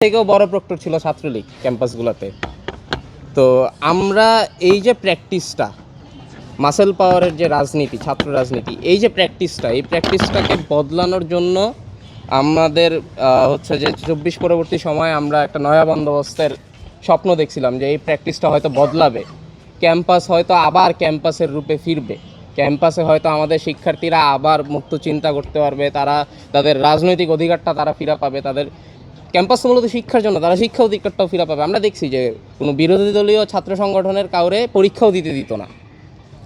থেকেও বড় প্রক্টর ছিল ছাত্রলীগ ক্যাম্পাসগুলোতে। তো আমরা এই যে প্র্যাকটিসটা, মাসেল পাওয়ারের যে রাজনীতি, ছাত্র রাজনীতি, এই যে প্র্যাকটিসটাকে বদলানোর জন্য আমাদের হচ্ছে যে 24 পরবর্তী সময় আমরা একটা নয়া বন্দোবস্তের স্বপ্ন দেখছিলাম যে এই প্র্যাকটিসটা হয়তো বদলাবে, ক্যাম্পাস হয়তো আবার ক্যাম্পাসের রূপে ফিরবে, ক্যাম্পাসে হয়তো আমাদের শিক্ষার্থীরা আবার মুক্ত চিন্তা করতে পারবে, তারা তাদের রাজনৈতিক অধিকারটা তারা ফিরে পাবে, তাদের ক্যাম্পাস মূলত শিক্ষার জন্য, তারা শিক্ষা অধিকারটাও ফিরে পাবে। আমরা দেখছি যে কোনো বিরোধী দলীয় ছাত্র সংগঠনের কাউরে পরীক্ষাও দিতে দিত না,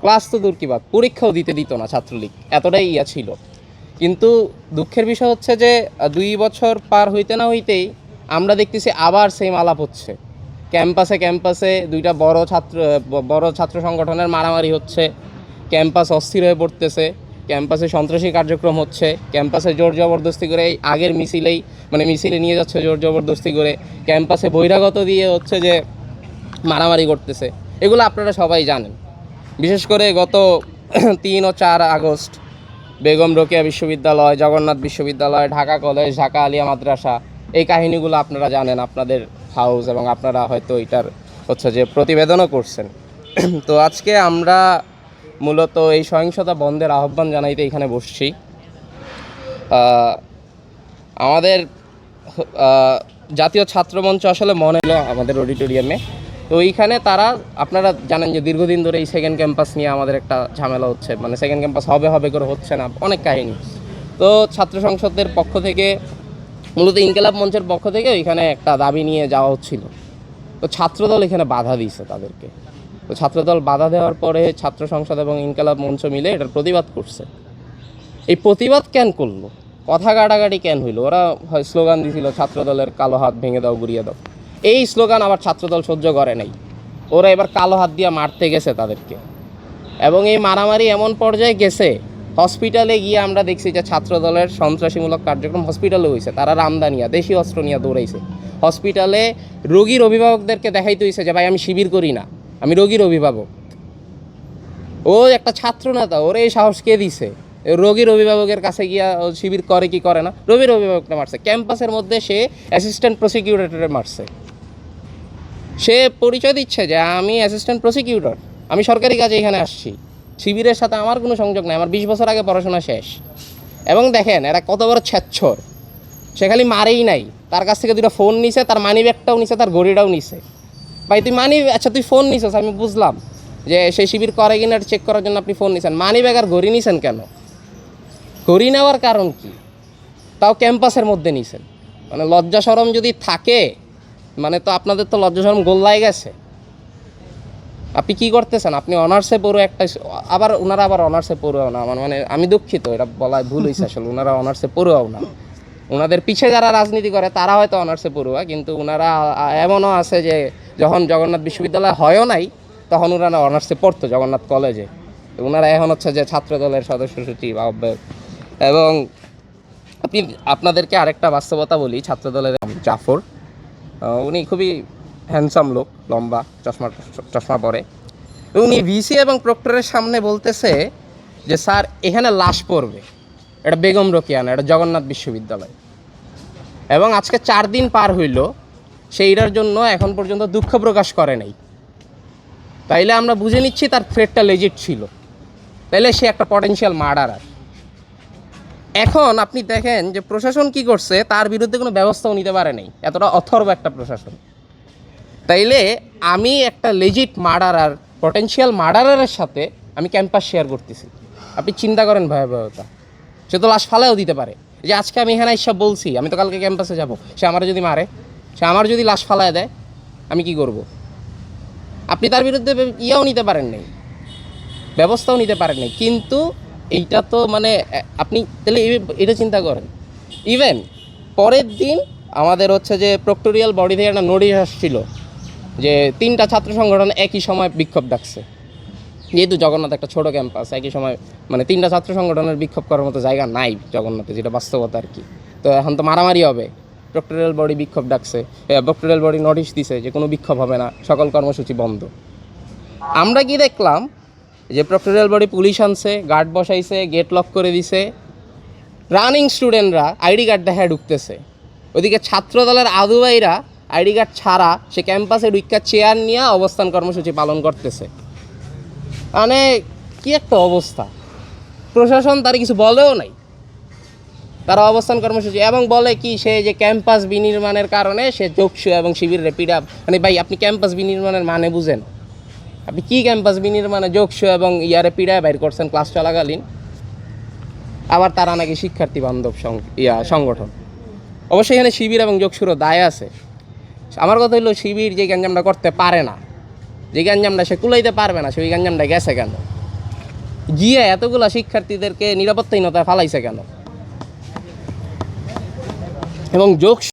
ক্লাস তো দূর কি বাদ, পরীক্ষাও দিতে দিত না ছাত্রলীগ, এতটাই ইয়া ছিল। কিন্তু দুঃখের বিষয় হচ্ছে যে 2 বছর পার হইতে না হইতেই আমরা দেখতেছি আবার সেম আলাপ হচ্ছে। ক্যাম্পাসে দুইটা বড় ছাত্র সংগঠনের মারামারি হচ্ছে, ক্যাম্পাস অস্থির হয়ে পড়তেছে, ক্যাম্পাসে সন্ত্রাসী কার্যক্রম হচ্ছে, ক্যাম্পাসে জোর জবরদস্তি করে আগের মিছিলে নিয়ে যাচ্ছে জোর জবরদস্তি করে, ক্যাম্পাসে বহিরাগত দিয়ে হচ্ছে যে মারামারি করতেছে। এগুলো আপনারা সবাই জানেন। বিশেষ করে গত 3 ও 4 আগস্ট বেগম রোকেয়া বিশ্ববিদ্যালয়, জগন্নাথ বিশ্ববিদ্যালয়, ঢাকা কলেজ, ঢাকা আলিয়া মাদ্রাসা, এই কাহিনীগুলো আপনারা জানেন, আপনাদের হাউস, এবং আপনারা হয়তো এটার হচ্ছে যে প্রতিবেদনও করছেন। তো আজকে আমরা মূলত এই সহিংসতা বন্ধের আহ্বান জানাইতে এখানে বসছি। আমাদের জাতীয় ছাত্রমঞ্চ আসলে মনে হলো আমাদের অডিটোরিয়ামে, তো এইখানে তারা, আপনারা জানেন যে দীর্ঘদিন ধরে এই সেকেন্ড ক্যাম্পাস নিয়ে আমাদের একটা ঝামেলা হচ্ছে, মানে সেকেন্ড ক্যাম্পাস হবে করে হচ্ছে না, অনেক কাহিনী। তো ছাত্র সংসদের পক্ষ থেকে, মূলত ইনকিলাব মঞ্চের পক্ষ থেকে এখানে একটা দাবি নিয়ে যাওয়া হচ্ছিল। তো ছাত্রদল এখানে বাধা দিয়েছে তাদেরকে। তো ছাত্রদল বাধা দেওয়ার পরে ছাত্র সংসদ এবং ইনকিলাব মঞ্চ মিলে এটার প্রতিবাদ করছে। এই প্রতিবাদ কেন করলো, কথা কাটাকাটি কেন হইলো, ওরা স্লোগান দিয়েছিল ছাত্রদলের কালো হাত ভেঙে দাও, গুড়িয়ে দাও। এই স্লোগান আবার ছাত্রদল সহ্য করে নাই, ওরা এবার কালো হাত দিয়ে মারতে গেছে তাদেরকে, এবং এই মারামারি এমন পর্যায়ে গেছে, হসপিটালে গিয়ে আমরা দেখছি যে ছাত্রদলের সন্ত্রাসীমূলক কার্যক্রম হসপিটালে হয়েছে, তারা রামদানিয়া দেশি অস্ত্র নিয়ে দৌড়াইছে হসপিটালে। রোগীর অভিভাবকদেরকে দেখাইতে হয়েছে যে ভাই আমি শিবির করি না, আমি রোগীর অভিভাবক। ও একটা ছাত্র নেতা, ওরে এই সাহস কে দিছে? রোগীর অভিভাবকের কাছে গিয়া শিবির করে কি করে না, রোগীর অভিভাবকটা মারছে। ক্যাম্পাসের মধ্যে সে অ্যাসিস্ট্যান্ট প্রসিকিউটরে মারছে, সে পরিচয় দিচ্ছে যে আমি অ্যাসিস্ট্যান্ট প্রসিকিউটর, আমি সরকারি কাজে এখানে আসছি, শিবিরের সাথে আমার কোনো সংযোগ নাই, আমার 20 বছর আগে পড়াশোনা শেষ। এবং দেখেন এরা কত বড় ছ্যাচ্ছর, সে খালি মারেই নাই, তার কাছ থেকে 2টা ফোন নিছে, তার মানি ব্যাগটাও নিছে, তার ঘড়িটাও নিছে। ভাই তুই আচ্ছা তুই ফোন নিছিস, আমি বুঝলাম যে সে শিবির করে কিনা চেক করার জন্য আপনি ফোন নিছেন, মানি ব্যাগ আর ঘড়ি নিছেন কেন? ঘড়ি নেওয়ার কারণ কি? তাও ক্যাম্পাসের মধ্যে নিছেন, মানে লজ্জা শরম যদি থাকে, মানে তো আপনাদের তো লজ্জা শরম গোল্লায় গেছে। আপনি কি করতেছেন? আপনি অনার্সে পড়ুয়া একটা, ওনারা আবার অনার্সে পড়ুয়াও না, মানে আমি দুঃখিত, এটা বলায় ভুল হয়েছে আসলে, ওনারা অনার্সে পড়ুয়াও না। ওনাদের পিছে যারা রাজনীতি করে তারা হয়তো অনার্সে পড়ুয়া, কিন্তু ওনারা এমনও আছে যে যখন জগন্নাথ বিশ্ববিদ্যালয় হয়ও নাই তখন ওনারা অনার্সে পড়তো জগন্নাথ কলেজে। ওনারা এখন হচ্ছে যে ছাত্র দলের সদস্য সচিব, আহ্বায়ক। এবং আপনাদেরকে আরেকটা বাস্তবতা বলি, ছাত্র দলের জাফর, উনি খুবই হ্যান্ডসাম লোক, লম্বা, চশমা পরে। উনি ভিসি এবং প্রক্টরের সামনে বলতেছে যে স্যার এখানে লাশ পড়বে, এটা বেগম রোকেয়া না, এটা জগন্নাথ বিশ্ববিদ্যালয়। এবং আজকে 4 দিন পার হইল, সেইটার জন্য এখন পর্যন্ত দুঃখ প্রকাশ করে নাই। তাইলে আমরা বুঝে নিচ্ছি তার থ্রেটটা লেজিট ছিল, তাইলে সে একটা পটেনশিয়াল মার্ডারার। এখন আপনি দেখেন যে প্রশাসন কি করছে, তার বিরুদ্ধে কোনো ব্যবস্থাও নিতে পারে নাই, এতটা অথর্ব একটা প্রশাসন। তাইলে আমি একটা লেজিট মার্ডারার, পটেনশিয়াল মার্ডারারের সাথে আমি ক্যাম্পাস শেয়ার করতেছি। আপনি চিন্তা করেন ভয়াবহতা। সে তো লাশ ফালাইও দিতে পারে, যে আজকে আমি এখানে এসব বলছি, আমি তো কালকে ক্যাম্পাসে যাব, সে আমার যদি মারে, সে আমার যদি লাশ ফালায় দেয়, আমি কি করব? আপনি তার বিরুদ্ধে ইয়াও নিতে পারেন নাই, ব্যবস্থাও নিতে পারেন নাই। কিন্তু এইটা তো মানে আপনি তাহলে এটা চিন্তা করেন। ইভেন পরের দিন আমাদের হচ্ছে যে প্রক্টোরিয়াল বডি থেকে একটা নোটিশ আসছিল যে 3টা ছাত্র সংগঠন একই সময় বিক্ষোভ ডাকছে, যেহেতু জগন্নাথ একটা ছোটো ক্যাম্পাস, একই সময় মানে 3টা ছাত্র সংগঠনের বিক্ষোভ করার মতো জায়গা নাই জগন্নাথে, যেটা বাস্তবতা আর কি। তো এখন তো মারামারি হবে, প্রক্টোরিয়াল বডি বিক্ষোভ ডাকছে, প্রক্টোরিয়াল বডি নোটিশ দিছে যে কোনো বিক্ষোভ হবে না, সকল কর্মসূচি বন্ধ। আমরা কি দেখলাম যে প্রক্টোরিয়াল বডি পুলিশ আনছে, গার্ড বসাইছে, গেট লক করে দিছে, রানিং স্টুডেন্টরা আইডি কার্ড দেখায় ঢুকতেছে। ওইদিকে ছাত্রদলের আদু ভাইরা আইডি কার্ড ছাড়া সে ক্যাম্পাসে ঢুইকা চেয়ার নিয়ে অবস্থান কর্মসূচি পালন করতেছে। মানে কি একটা অবস্থা, প্রশাসন তার কিছু বলেও নাই, তারা অবস্থান কর্মসূচি এবং বলে কি সে যে ক্যাম্পাস বিনির্মাণের কারণে সে যোগসু এবং শিবিরের পিডা। মানে ভাই আপনি ক্যাম্পাস বিনির্মাণের মানে বুঝেন? আপনি কি ক্যাম্পাস বিনির্মাণে যোগসু এবং ইয়ারে পিডায় বাইর করছেন ক্লাস চলাকালীন? আবার তারা নাকি শিক্ষার্থী বান্ধব সংগঠন। অবশ্যই এখানে শিবির এবং যোগসুরও দায় আছে। আমার কথা হলো শিবির যে গ্যাঞ্জামটা করতে পারে না, যে গ্যাঞ্জামটা সে কুলাইতে পারবে না, সেই গ্যাঞ্জামটা গেছে কেন? গিয়ে এতগুলা শিক্ষার্থীদেরকে নিরাপত্তাহীনতায় ফালাইছে কেন? এবং যোগ